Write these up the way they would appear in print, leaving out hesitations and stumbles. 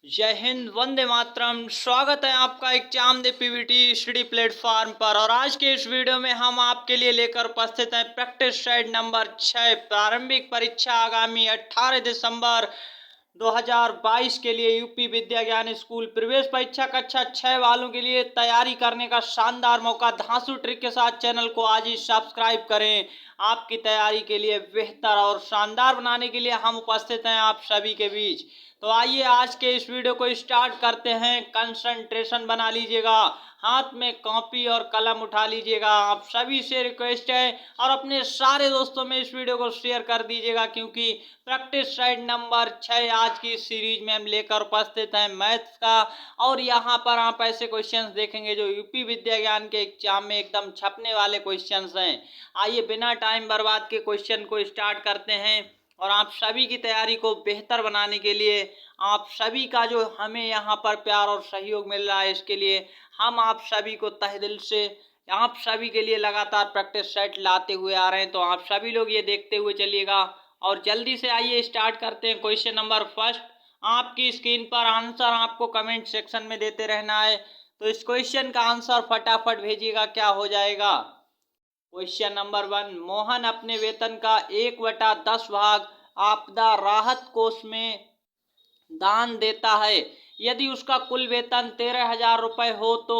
जय हिंद, वंदे मातरम। स्वागत है आपका एग्जाम दे पीवीटी स्टडी प्लेटफॉर्म पर। और आज के इस वीडियो में हम आपके लिए लेकर उपस्थित हैं प्रैक्टिस सेट नंबर 6 प्रारंभिक परीक्षा आगामी 18 दिसंबर 2022 के लिए यूपी विद्या ज्ञान स्कूल प्रवेश परीक्षा कक्षा 6 वालों के लिए तैयारी करने का शानदार मौका। धांसू ट्रिक के साथ चैनल को आज ही सब्सक्राइब करें। आपकी तैयारी के लिए बेहतर और शानदार बनाने के लिए हम उपस्थित हैं आप सभी के बीच। तो आइए आज के इस वीडियो को स्टार्ट करते हैं। कंसंट्रेशन बना लीजिएगा, हाथ में कॉपी और कलम उठा लीजिएगा। आप सभी से रिक्वेस्ट है और अपने सारे दोस्तों में इस वीडियो को शेयर कर दीजिएगा, क्योंकि प्रैक्टिस सेट नंबर 6 आज की सीरीज में हम लेकर उपस्थित हैं मैथ्स का। और यहाँ पर आप ऐसे क्वेश्चंस देखेंगे जो यूपी विद्या ज्ञान के एग्जाम में एकदम छपने वाले क्वेश्चंस हैं। आइए बिना टाइम बर्बाद के क्वेश्चन को स्टार्ट करते हैं। और आप सभी की तैयारी को बेहतर बनाने के लिए, आप सभी का जो हमें यहाँ पर प्यार और सहयोग मिल रहा है, इसके लिए हम आप सभी को तहे दिल से आप सभी के लिए लगातार प्रैक्टिस सेट लाते हुए आ रहे हैं। तो आप सभी लोग ये देखते हुए चलिएगा और जल्दी से आइए स्टार्ट करते हैं। क्वेश्चन नंबर फर्स्ट आपकी स्क्रीन पर, आंसर आपको कमेंट सेक्शन में देते रहना है। तो इस क्वेश्चन का आंसर फटाफट भेजिएगा, क्या हो जाएगा। क्वेश्चन नंबर 1, मोहन अपने वेतन का 1/10 भाग आपदा राहत कोष में दान देता है। यदि उसका कुल वेतन 13,000 रुपये हो तो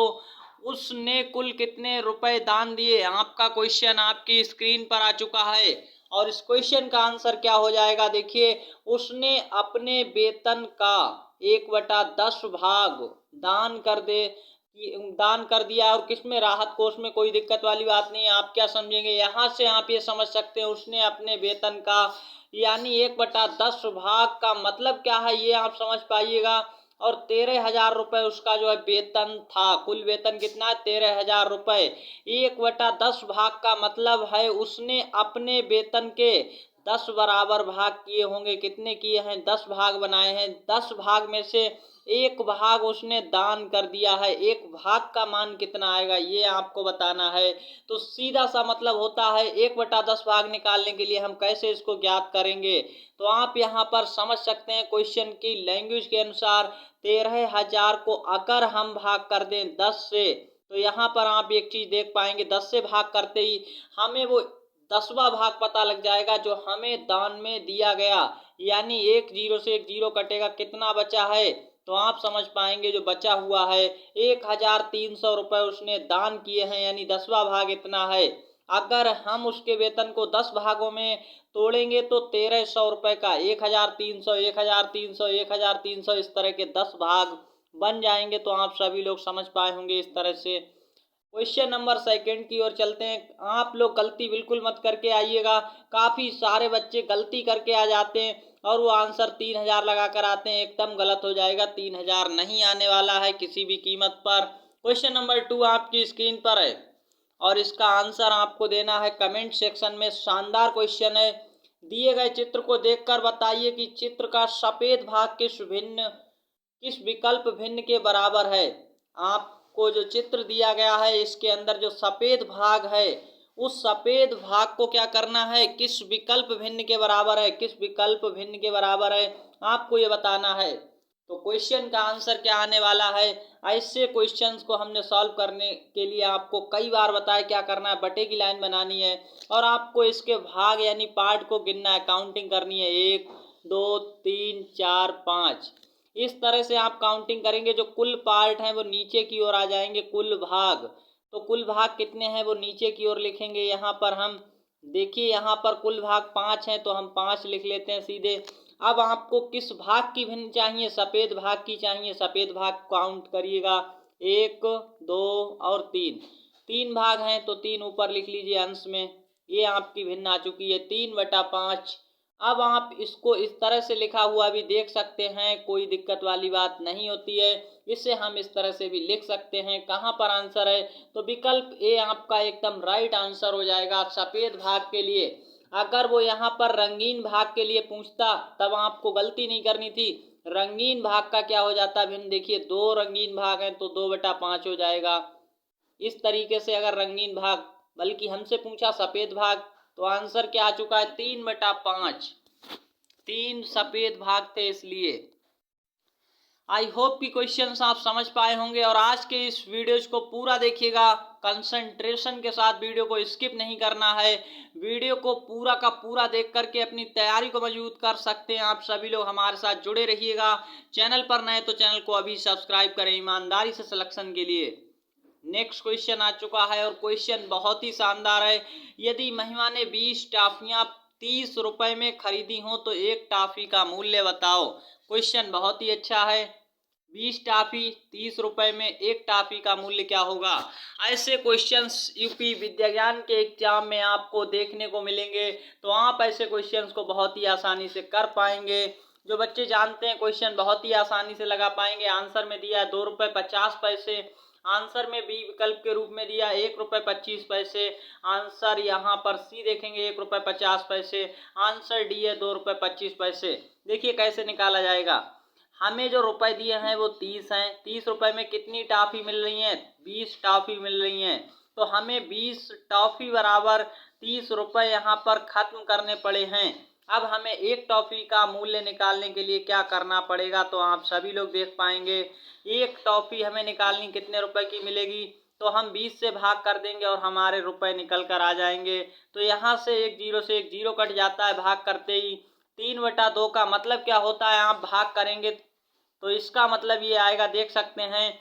उसने कुल कितने रुपए दान दिए। आपका क्वेश्चन आपकी स्क्रीन पर आ चुका है और इस क्वेश्चन का आंसर क्या हो जाएगा। देखिए, उसने अपने वेतन का 1/10 भाग दान कर दिया। और किसमें, राहत कोष में। कोई दिक्कत वाली बात नहीं है। आप क्या समझेंगे, यहाँ से आप ये समझ सकते हैं उसने अपने वेतन का, यानी 1/10 भाग का मतलब क्या है ये आप समझ पाइएगा। और 13,000 रुपये उसका जो है वेतन था। कुल वेतन कितना है, 13,000 रुपये। 1/10 भाग का मतलब है उसने अपने वेतन के 10 बराबर भाग किए होंगे। कितने किए हैं, 10 भाग बनाए हैं। 10 भाग में से एक भाग उसने दान कर दिया है। एक भाग का मान कितना आएगा ये आपको बताना है। तो सीधा सा मतलब होता है 1/10 भाग निकालने के लिए हम कैसे इसको ज्ञात करेंगे। तो आप यहाँ पर समझ सकते हैं क्वेश्चन की लैंग्वेज के अनुसार, 13,000 को अगर हम भाग कर दें 10 से, तो यहाँ पर आप एक चीज देख पाएंगे, 10 से भाग करते ही हमें वो 10वां भाग पता लग जाएगा जो हमें दान में दिया गया। यानी एक जीरो से एक जीरो कटेगा, कितना बचा है, तो आप समझ पाएंगे जो बचा हुआ है 1,300 रुपये उसने दान किए हैं, यानी 10वां भाग इतना है। अगर हम उसके वेतन को 10 भागों में तोड़ेंगे तो 1,300 रुपये का 1,300 1,300 1,300 इस तरह के 10 भाग बन जाएंगे। तो आप सभी लोग समझ पाए होंगे इस तरह से। क्वेश्चन नंबर सेकंड की ओर चलते हैं। आप लोग गलती बिल्कुल मत करके आइएगा। काफी सारे बच्चे गलती करके आ जाते हैं और वो आंसर 3,000 लगा कर आते हैं। एकदम गलत हो जाएगा, 3,000 नहीं आने वाला है किसी भी कीमत पर। क्वेश्चन नंबर 2 आपकी स्क्रीन पर है और इसका आंसर आपको देना है कमेंट सेक्शन में। शानदार क्वेश्चन है। दिए गए चित्र को देखकर बताइए कि चित्र का सफेद भाग किस विकल्प भिन्न के बराबर है। आपको जो चित्र दिया गया है इसके अंदर जो सफेद भाग है, उस सफेद भाग को क्या करना है, किस विकल्प भिन्न के बराबर है। किस विकल्प भिन्न के बराबर है आपको ये बताना है। तो क्वेश्चन का आंसर क्या आने वाला है। ऐसे क्वेश्चंस को हमने सॉल्व करने के लिए आपको कई बार बताया क्या करना है, बटे की लाइन बनानी है और आपको इसके भाग यानी पार्ट को गिनना है, काउंटिंग करनी है। 1 2 3 4 5 इस तरह से आप काउंटिंग करेंगे। जो कुल पार्ट हैं वो नीचे की ओर आ जाएंगे, कुल भाग। तो कुल भाग कितने हैं वो नीचे की ओर लिखेंगे। यहाँ पर हम देखिए, यहाँ पर कुल भाग 5 हैं तो हम 5 लिख लेते हैं सीधे। अब आपको किस भाग की भिन्न चाहिए, सफेद भाग की चाहिए। सफेद भाग काउंट करिएगा, 1 2 और 3। 3 भाग हैं तो 3 ऊपर लिख लीजिए अंश में। ये आपकी भिन्न आ चुकी है 3/5। अब आप इसको इस तरह से लिखा हुआ भी देख सकते हैं, कोई दिक्कत वाली बात नहीं होती है। इसे हम इस तरह से भी लिख सकते हैं। कहाँ पर आंसर है, तो विकल्प ए आपका एकदम राइट आंसर हो जाएगा सफेद भाग के लिए। अगर वो यहाँ पर रंगीन भाग के लिए पूछता तब आपको गलती नहीं करनी थी। रंगीन भाग का क्या हो जाता भिन्न, देखिए 2 रंगीन भाग हैं तो 2/5 हो जाएगा। इस तरीके से अगर रंगीन भाग, बल्कि हमसे पूछा सफेद भाग, तो आंसर क्या आ चुका है 3/5। 3 सफेद भाग थे इसलिए। आई होप कि क्वेश्चंस आप समझ पाए होंगे और आज के इस वीडियोज को पूरा देखिएगा, कंसंट्रेशन के साथ वीडियो को स्किप नहीं करना है। वीडियो को पूरा का पूरा देख करके अपनी तैयारी को मजबूत कर सकते हैं। आप सभी लोग हमारे साथ जुड़े रहिएगा। चैनल पर नए तो चैनल को अभी सब्सक्राइब करें ईमानदारी से सिलेक्शन के लिए। नेक्स्ट क्वेश्चन आ चुका है और क्वेश्चन बहुत ही शानदार है। यदि महिमा ने 20 टॉफियां 30 रुपए में खरीदी हो तो एक टॉफी का मूल्य बताओ। क्वेश्चन बहुत ही अच्छा है। 20 टॉफी 30 रुपए में एक टॉफी का मूल्य क्या होगा। ऐसे क्वेश्चंस यूपी विद्याज्ञान के एग्जाम में आपको देखने को मिलेंगे, तो आप ऐसे क्वेश्चंस को बहुत ही आसानी से कर पाएंगे। जो बच्चे जानते हैं क्वेश्चन बहुत ही आसानी से लगा पाएंगे। आंसर में दिया 2 रुपये 50 पैसे, आंसर में बी विकल्प के रूप में दिया 1 रुपये 25 पैसे, आंसर यहाँ पर सी देखेंगे 1 रुपये 50 पैसे, आंसर डी है 2 रुपये 25 पैसे। देखिए कैसे निकाला जाएगा। हमें जो रुपए दिए हैं वो 30 हैं। 30 रुपए में कितनी टॉफी मिल रही हैं? 20 टॉफी मिल रही हैं। तो हमें 20 टॉफी बराबर 30 रुपए यहाँ पर खत्म करने पड़े हैं। अब हमें एक टॉफी का मूल्य निकालने के लिए क्या करना पड़ेगा, तो आप सभी लोग देख पाएंगे। एक टॉफी हमें निकालनी कितने रुपए की मिलेगी, तो हम 20 से भाग कर देंगे और हमारे रुपए निकल कर आ जाएंगे। तो यहाँ से एक जीरो कट जाता है भाग करते ही। 3/2 का मतलब क्या होता है, आप भाग करेंगे तो इसका मतलब ये आएगा, देख सकते हैं,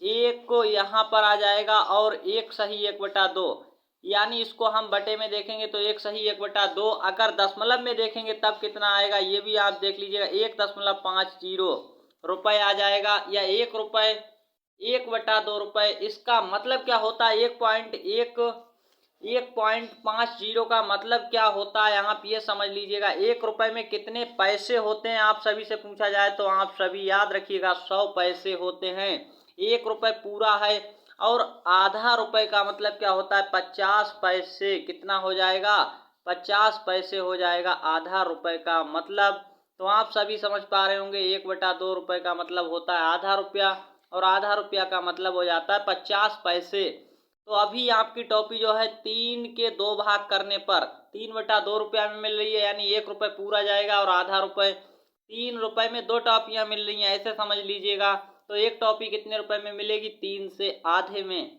एक को यहाँ पर आ जाएगा और एक सही 1/2, यानी इसको हम बटे में देखेंगे तो एक सही 1/2। अगर दशमलव में देखेंगे तब कितना आएगा ये भी आप देख लीजिएगा, 1.50 रुपए आ जाएगा, या 1 रुपए 1/2 रुपए। इसका मतलब क्या होता है, 1.50 का मतलब क्या होता है, आप ये समझ लीजिएगा। 1 रुपए में कितने पैसे होते हैं आप सभी से पूछा जाए तो आप सभी याद रखिएगा 100 पैसे होते हैं। 1 रुपए पूरा है और आधा रुपए का मतलब क्या होता है, 50 पैसे। कितना हो जाएगा, 50 पैसे हो जाएगा आधा रुपए का मतलब। तो आप सभी समझ पा रहे होंगे 1/2 रुपए का मतलब होता है आधा रुपया, और आधा रुपया का मतलब हो जाता है 50 पैसे। तो अभी आपकी टॉफी जो है 3 के 2 भाग करने पर 3/2 रुपया में मिल रही है, यानी 1 रुपये पूरा जाएगा और आधा रुपये। 3 रुपए में 2 टॉफियां मिल रही हैं, ऐसे समझ लीजिएगा। तो एक टॉफी कितने रुपए में मिलेगी, 3 से आधे में।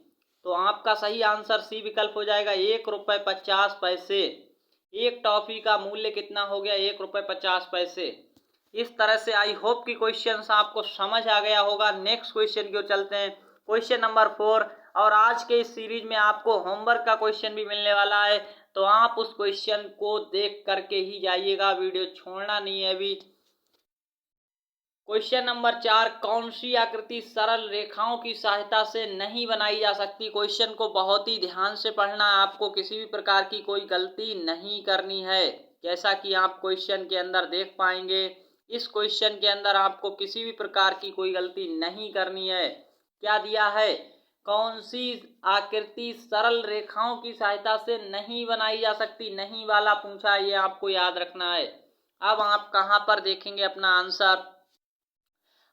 तो आपका सही आंसर सी विकल्प हो जाएगा, 1 रुपये 50 पैसे। एक टॉफी का मूल्य कितना हो गया, 1 रुपये 50 पैसे। इस तरह से आई होप कि क्वेश्चन आपको समझ आ गया होगा। नेक्स्ट क्वेश्चन की ओर चलते हैं, क्वेश्चन नंबर 4। और आज के इस सीरीज में आपको होमवर्क का क्वेश्चन भी मिलने वाला है, तो आप उस क्वेश्चन को देख करके ही जाइएगा, वीडियो छोड़ना नहीं है अभी। क्वेश्चन नंबर 4, कौन सी आकृति सरल रेखाओं की सहायता से नहीं बनाई जा सकती। क्वेश्चन को बहुत ही ध्यान से पढ़ना है, आपको किसी भी प्रकार की कोई गलती नहीं करनी है। जैसा कि आप क्वेश्चन के अंदर देख पाएंगे, इस क्वेश्चन के अंदर आपको किसी भी प्रकार की कोई गलती नहीं करनी है। क्या दिया है, कौन सी आकृति सरल रेखाओं की सहायता से नहीं बनाई जा सकती, नहीं वाला पूछा, ये आपको याद रखना है। अब आप कहां पर देखेंगे अपना आंसर,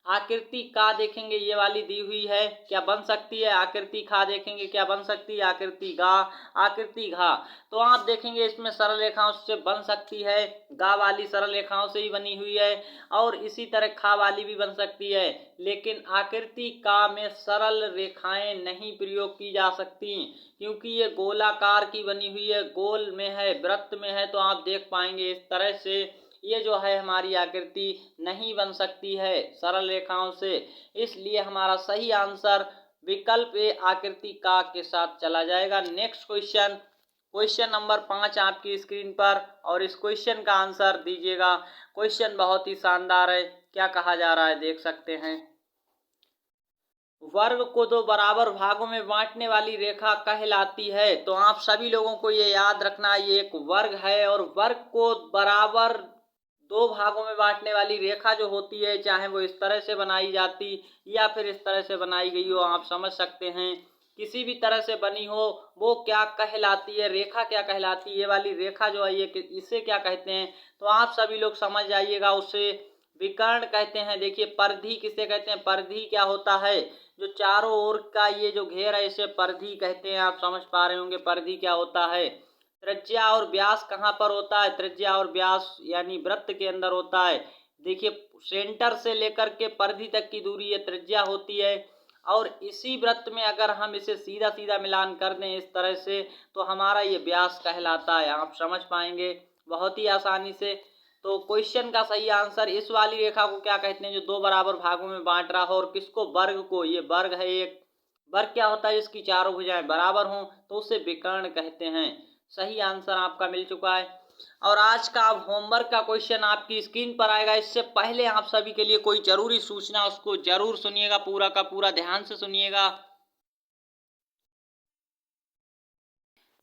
आकृति का देखेंगे, ये वाली दी हुई है, क्या बन सकती है। आकृति खा देखेंगे, क्या बन सकती है, आकृति गा, आकृति घा। तो आप देखेंगे इसमें सरल रेखाओं से बन सकती है, गा वाली सरल रेखाओं से ही बनी हुई है, और इसी तरह खा वाली भी बन सकती है। लेकिन आकृति का में सरल रेखाएं नहीं प्रयोग की जा सकती, क्योंकि ये गोलाकार की बनी हुई है, गोल में है, वृत्त में है। तो आप देख पाएंगे इस तरह से ये जो है हमारी आकृति नहीं बन सकती है सरल रेखाओं से। इसलिए हमारा सही आंसर विकल्प ए आकृति का के साथ चला जाएगा। नेक्स्ट क्वेश्चन, क्वेश्चन नंबर 5 आपकी स्क्रीन पर, और इस क्वेश्चन का आंसर दीजिएगा। क्वेश्चन बहुत ही शानदार है, क्या कहा जा रहा है देख सकते हैं। वर्ग को 2 बराबर भागों में बांटने वाली रेखा कहलाती है। तो आप सभी लोगों को ये याद रखना, ये एक वर्ग है, और वर्ग को बराबर 2 भागों में बांटने वाली रेखा जो होती है, चाहे वो इस तरह से बनाई जाती या फिर इस तरह से बनाई गई हो, आप समझ सकते हैं, किसी भी तरह से बनी हो, वो क्या कहलाती है, रेखा क्या कहलाती है। ये वाली रेखा जो है ये इसे क्या कहते हैं, तो आप सभी लोग समझ जाइएगा, उसे विकर्ण कहते हैं। देखिए परिधि किसे कहते हैं, परिधि क्या होता है, जो चारों ओर का ये जो घेर है इसे परिधि कहते हैं। आप समझ पा रहे होंगे परिधि क्या होता है। त्रिज्या और व्यास कहाँ पर होता है, त्रिज्या और व्यास यानी वृत्त के अंदर होता है। देखिए सेंटर से लेकर के परिधि तक की दूरी ये त्रिज्या होती है, और इसी वृत्त में अगर हम इसे सीधा सीधा मिलान कर दें इस तरह से, तो हमारा ये व्यास कहलाता है। आप समझ पाएंगे बहुत ही आसानी से। तो क्वेश्चन का सही आंसर, इस वाली रेखा को क्या कहते हैं जो दो बराबर भागों में बांट रहा हो, और किसको, वर्ग को। ये वर्ग है एक। वर्ग क्या होता है, इसकी चारों भुजाएं बराबर हों तो उसे विकर्ण कहते हैं। सही आंसर आपका मिल चुका है। और आज का अब होमवर्क का क्वेश्चन आपकी स्क्रीन पर आएगा। इससे पहले आप सभी के लिए कोई जरूरी सूचना, उसको जरूर सुनिएगा, पूरा का पूरा ध्यान से सुनिएगा।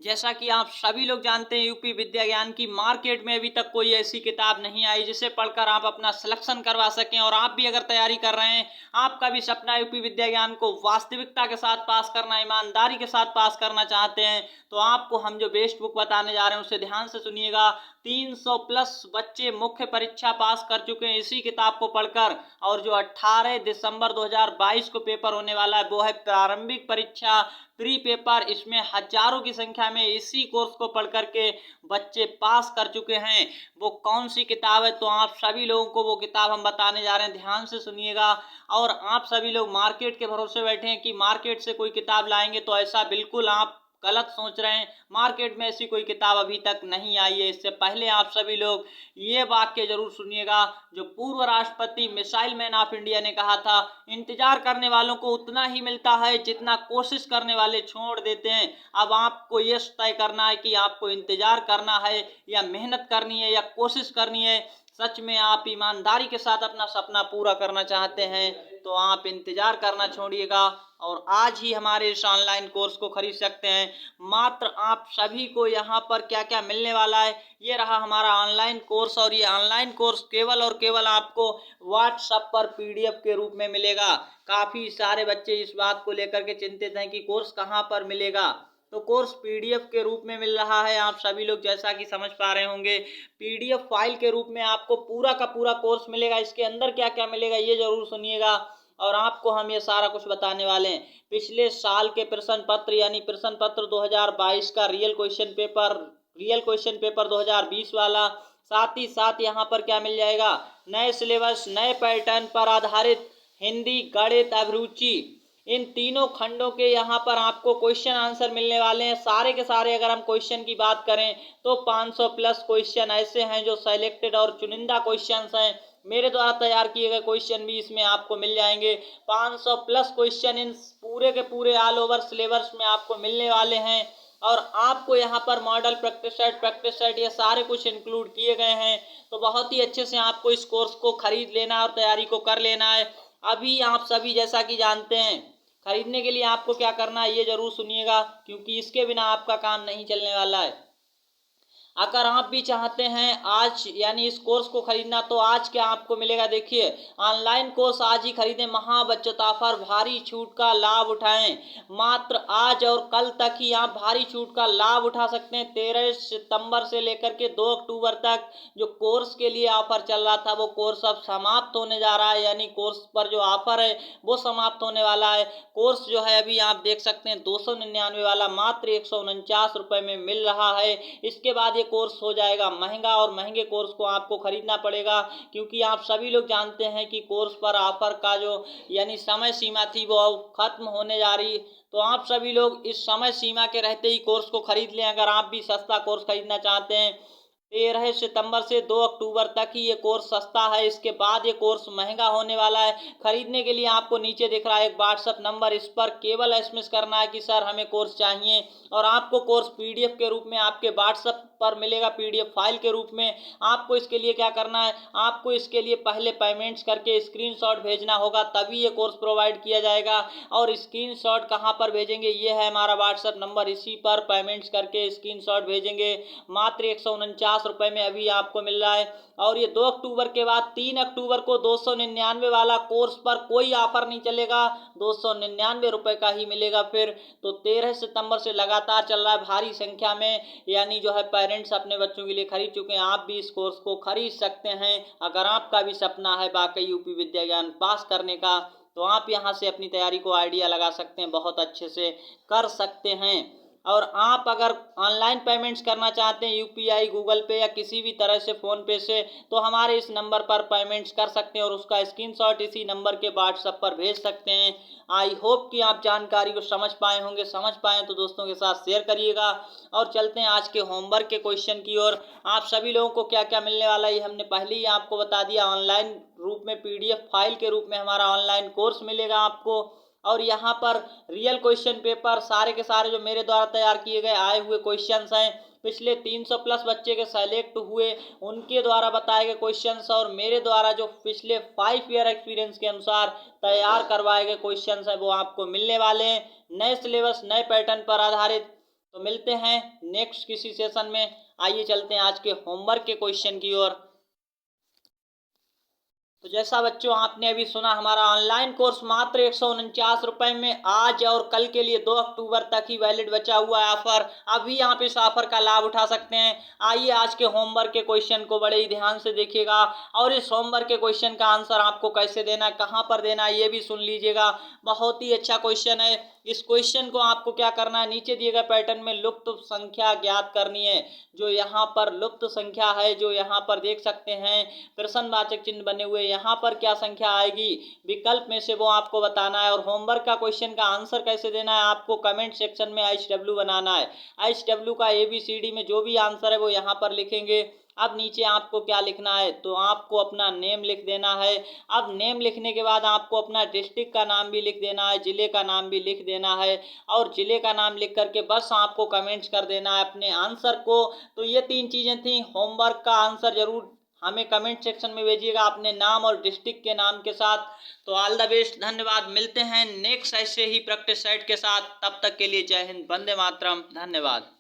जैसा कि आप सभी लोग जानते हैं, यूपी विद्या ज्ञान की मार्केट में अभी तक कोई ऐसी किताब नहीं आई जिसे पढ़कर आप अपना सिलेक्शन करवा सकें। और आप भी अगर तैयारी कर रहे हैं, आपका भी सपना यूपी विद्या ज्ञान को वास्तविकता के साथ पास करना, ईमानदारी के साथ पास करना चाहते हैं, तो आपको हम जो बेस्ट बुक बताने जा रहे हैं उसे ध्यान से सुनिएगा। 300 प्लस बच्चे मुख्य परीक्षा पास कर चुके हैं इसी किताब को पढ़कर। और जो 18 दिसंबर 2022 को पेपर होने वाला है वो है प्रारंभिक परीक्षा प्री पेपर। इसमें हजारों की संख्या में इसी कोर्स को पढ़ करके बच्चे पास कर चुके हैं। वो कौन सी किताब है, तो आप सभी लोगों को वो किताब हम बताने जा रहे हैं, ध्यान से सुनिएगा। और आप सभी लोग मार्केट के भरोसे बैठे हैं कि मार्केट से कोई किताब लाएंगे, तो ऐसा बिल्कुल आप गलत सोच रहे हैं। मार्केट में ऐसी कोई किताब अभी तक नहीं आई है। इससे पहले आप सभी लोग ये वाक्य जरूर सुनिएगा जो पूर्व राष्ट्रपति मिसाइल मैन ऑफ इंडिया ने कहा था, इंतजार करने वालों को उतना ही मिलता है जितना कोशिश करने वाले छोड़ देते हैं। अब आपको ये तय करना है कि आपको इंतजार करना है या मेहनत करनी है या कोशिश करनी है। सच में आप ईमानदारी के साथ अपना सपना पूरा करना चाहते हैं तो आप इंतजार करना छोड़िएगा और आज ही हमारे इस ऑनलाइन कोर्स को खरीद सकते हैं। मात्र आप सभी को यहाँ पर क्या क्या मिलने वाला है, ये रहा हमारा ऑनलाइन कोर्स। और ये ऑनलाइन कोर्स केवल और केवल आपको व्हाट्सएप पर पीडीएफ के रूप में मिलेगा। काफ़ी सारे बच्चे इस बात को लेकर के चिंतित हैं कि कोर्स कहाँ पर मिलेगा, तो कोर्स पीडीएफ के रूप में मिल रहा है। आप सभी लोग जैसा कि समझ पा रहे होंगे, पीडीएफ फाइल के रूप में आपको पूरा का पूरा कोर्स मिलेगा। इसके अंदर क्या क्या मिलेगा ये जरूर सुनिएगा और आपको हम ये सारा कुछ बताने वाले हैं। पिछले साल के प्रश्न पत्र यानी प्रश्न पत्र 2022 का रियल क्वेश्चन पेपर 2020 वाला, साथ ही साथ यहाँ पर क्या मिल जाएगा, नए सिलेबस नए पैटर्न पर आधारित हिंदी गणित अभिरुचि, इन तीनों खंडों के यहाँ पर आपको क्वेश्चन आंसर मिलने वाले हैं। सारे के सारे अगर हम क्वेश्चन की बात करें तो 500 प्लस क्वेश्चन ऐसे हैं जो सेलेक्टेड और चुनिंदा क्वेश्चंस हैं। मेरे द्वारा तैयार किए गए क्वेश्चन भी इसमें आपको मिल जाएंगे। 500 प्लस क्वेश्चन इन पूरे के पूरे ऑल ओवर सिलेबस में आपको मिलने वाले हैं। और आपको यहाँ पर मॉडल प्रैक्टिस सेट ये सारे कुछ इंक्लूड किए गए हैं। तो बहुत ही अच्छे से आपको इस कोर्स को खरीद लेना और तैयारी को कर लेना है। अभी आप सभी जैसा कि जानते हैं, खरीदने के लिए आपको क्या करना है ये जरूर सुनिएगा, क्योंकि इसके बिना आपका काम नहीं चलने वाला है। अगर आप भी चाहते हैं आज यानी इस कोर्स को खरीदना, तो आज क्या आपको मिलेगा, देखिए ऑनलाइन कोर्स आज ही खरीदें, महाबचत ऑफर, भारी छूट का लाभ उठाएं। मात्र आज और कल तक ही आप भारी छूट का लाभ उठा सकते हैं। 13 सितंबर से लेकर के 2 अक्टूबर तक जो कोर्स के लिए ऑफर चल रहा था वो कोर्स अब समाप्त होने जा रहा है, यानी कोर्स पर जो ऑफर है वो समाप्त होने वाला है। कोर्स जो है अभी आप देख सकते हैं 299 वाला मात्र 149 रुपए में मिल रहा है। इसके बाद कोर्स हो जाएगा महंगा और महंगे कोर्स को आपको खरीदना पड़ेगा, क्योंकि आप सभी लोग जानते हैं कि कोर्स पर ऑफर का जो यानी समय सीमा थी वो खत्म होने जा रही। तो आप सभी लोग इस समय सीमा के रहते ही कोर्स को खरीद लें अगर आप भी सस्ता कोर्स खरीदना चाहते हैं। 13 सितंबर से 2 अक्टूबर तक ही ये कोर्स सस्ता है, इसके बाद ये कोर्स महंगा होने वाला है। खरीदने के लिए आपको नीचे दिख रहा है एक व्हाट्सएप नंबर, इस पर केवल एसएमएस करना है कि सर हमें कोर्स चाहिए, और आपको कोर्स पीडीएफ के रूप में आपके व्हाट्सएप पर मिलेगा, पीडीएफ फाइल के रूप में। आपको इसके लिए क्या करना है, आपको इसके लिए पहले पेमेंट्स करके स्क्रीनशॉट भेजना होगा, तभी ये कोर्स प्रोवाइड किया जाएगा। और स्क्रीनशॉट कहाँ पर भेजेंगे, ये है हमारा व्हाट्सएप नंबर, इसी पर पेमेंट्स करके स्क्रीनशॉट भेजेंगे। मात्र 149 रुपए में अभी आपको मिल रहा है। और ये 2 अक्टूबर के बाद 3 अक्टूबर को 299 वाला कोर्स पर कोई ऑफर नहीं चलेगा, 299 रुपए का ही मिलेगा फिर। तो 13 सितंबर से लगातार चल रहा है, भारी संख्या में यानी जो है पेरेंट्स अपने बच्चों के लिए खरीद चुके हैं। आप भी इस कोर्स को खरीद सकते हैं अगर आपका भी सपना है वाकई यूपी विद्या ज्ञान पास करने का, तो आप यहाँ से अपनी तैयारी को आइडिया लगा सकते हैं, बहुत अच्छे से कर सकते हैं। और आप अगर ऑनलाइन पेमेंट्स करना चाहते हैं यूपीआई, गूगल पे या किसी भी तरह से फ़ोन पे से, तो हमारे इस नंबर पर पेमेंट्स कर सकते हैं और उसका स्क्रीनशॉट इसी नंबर के व्हाट्सएप पर भेज सकते हैं। आई होप कि आप जानकारी को समझ पाए होंगे। समझ पाए तो दोस्तों के साथ शेयर करिएगा। और चलते हैं आज के होमवर्क के क्वेश्चन की ओर। आप सभी लोगों को क्या क्या मिलने वाला है ये हमने पहले ही आपको बता दिया। ऑनलाइन रूप में पीडीएफ फाइल के रूप में हमारा ऑनलाइन कोर्स मिलेगा आपको। और यहाँ पर रियल क्वेश्चन पेपर सारे के सारे जो मेरे द्वारा तैयार किए गए आए हुए क्वेश्चंस हैं, पिछले 300 प्लस बच्चे के सेलेक्ट हुए उनके द्वारा बताए गए क्वेश्चंस और मेरे द्वारा जो पिछले 5 ईयर एक्सपीरियंस के अनुसार तैयार करवाए गए क्वेश्चंस हैं वो आपको मिलने वाले हैं, नए सिलेबस नए पैटर्न पर आधारित। तो मिलते हैं नेक्स्ट किसी सेशन में। आइए चलते हैं आज के होमवर्क के क्वेश्चन की ओर। तो जैसा बच्चों आपने अभी सुना, हमारा ऑनलाइन कोर्स मात्र 149 रुपए में आज और कल के लिए 2 अक्टूबर तक ही वैलिड बचा हुआ है ऑफर। अभी आप इस ऑफर का लाभ उठा सकते हैं। आइए आज के होमवर्क के क्वेश्चन को बड़े ही ध्यान से देखिएगा और इस होमवर्क के क्वेश्चन का आंसर आपको कैसे देना है, कहाँ पर देना है, ये भी सुन लीजिएगा। बहुत ही अच्छा क्वेश्चन है। इस क्वेश्चन को आपको क्या करना है, नीचे दिए गए पैटर्न में लुप्त संख्या ज्ञात करनी है। जो यहाँ पर लुप्त संख्या है, जो यहाँ पर देख सकते हैं प्रश्नवाचक चिन्ह बने हुए, यहाँ पर क्या संख्या आएगी विकल्प में से वो आपको बताना है। और होमवर्क का क्वेश्चन का आंसर कैसे देना है, आपको कमेंट सेक्शन में HW बनाना है। HW का ABCD में जो भी आंसर है वो यहाँ पर लिखेंगे। अब नीचे आपको क्या लिखना है, तो आपको अपना नेम लिख देना है। अब नेम लिखने के बाद आपको अपना डिस्ट्रिक्ट का नाम भी लिख देना है, जिले का नाम भी लिख देना है और जिले का नाम लिख करके बस आपको कमेंट्स कर देना है अपने आंसर को। तो ये 3 चीज़ें थी। होमवर्क का आंसर जरूर हमें कमेंट सेक्शन में भेजिएगा अपने नाम और डिस्ट्रिक्ट के नाम के साथ। तो ऑल द बेस्ट, धन्यवाद। मिलते हैं नेक्स्ट ऐसे ही प्रैक्टिस सेट के साथ। तब तक के लिए जय हिंद, वंदे मातरम, धन्यवाद।